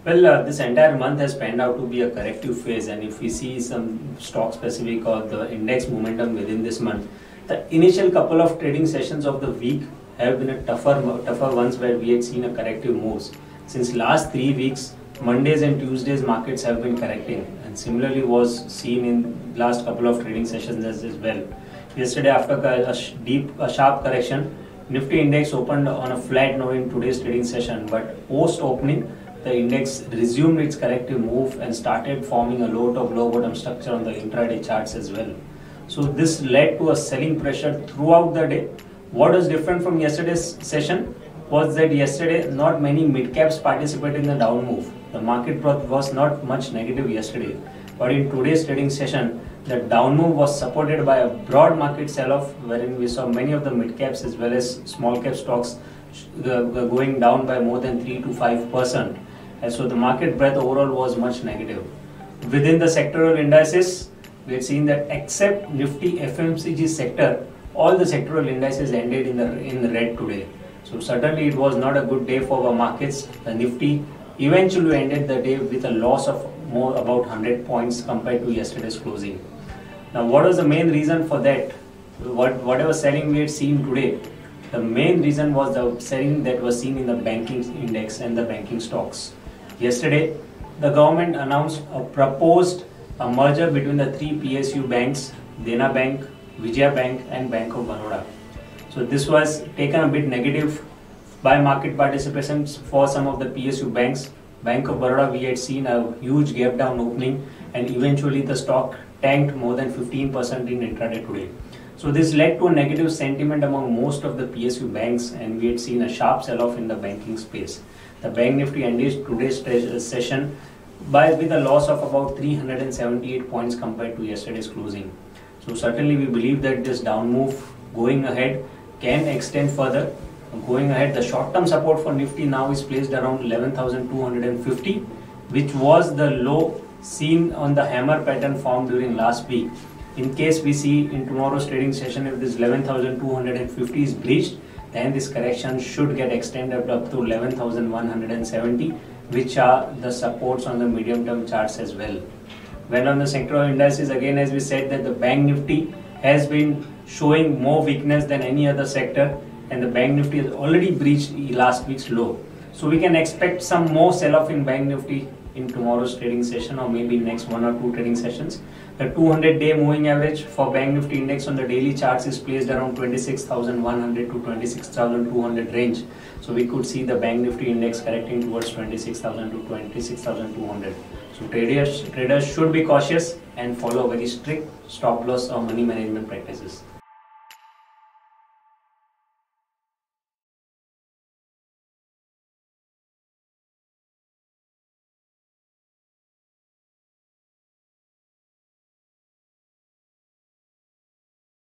Well, this entire month has panned out to be a corrective phase, and if we see some stock specific or the index momentum within this month, the initial couple of trading sessions of the week have been a tougher ones where we had seen a corrective moves. Since last 3 weeks, Mondays and Tuesdays markets have been correcting, and similarly was seen in last couple of trading sessions as well. Yesterday, after a sharp correction, Nifty index opened on a flat note in today's trading session, but post opening, the index resumed its corrective move and started forming a low top low bottom structure on the intraday charts as well. So this led to a selling pressure throughout the day. What was different from yesterday's session was that yesterday not many mid caps participated in the down move. The market was not much negative yesterday, but in today's trading session, the down move was supported by a broad market sell-off, wherein we saw many of the mid caps as well as small cap stocks going down by more than 3 to 5%. And so the market breadth overall was much negative. Within the sectoral indices, we had seen that except Nifty FMCG sector, all the sectoral indices ended in the red today. So certainly it was not a good day for our markets. The Nifty eventually ended the day with a loss of about 100 points compared to yesterday's closing. Now, what was the main reason for that? Whatever selling we had seen today, the main reason was the selling that was seen in the banking index and the banking stocks. Yesterday, the government announced a merger between the three PSU banks, Dena Bank, Vijaya Bank and Bank of Baroda. So this was taken a bit negative by market participants for some of the PSU banks. Bank of Baroda, we had seen a huge gap down opening, and eventually the stock tanked more than 15% in intraday today. So this led to a negative sentiment among most of the PSU banks, and we had seen a sharp sell-off in the banking space. The Bank Nifty ended today's session with a loss of about 378 points compared to yesterday's closing. So certainly we believe that this down move going ahead can extend further. Going ahead, the short-term support for Nifty now is placed around 11,250, which was the low seen on the hammer pattern formed during last week. In case we see in tomorrow's trading session, if this 11,250 is breached, then this correction should get extended up to 11,170, which are the supports on the medium-term charts as well. When on the sectoral indices, again as we said that the Bank Nifty has been showing more weakness than any other sector, and the Bank Nifty has already breached last week's low. So we can expect some more sell-off in Bank Nifty in tomorrow's trading session or maybe next 1 or 2 trading sessions. The 200-day moving average for Bank Nifty index on the daily charts is placed around 26,100 to 26,200 range. So we could see the Bank Nifty index correcting towards 26,000 to 26,200. So traders should be cautious and follow very strict stop loss or money management practices.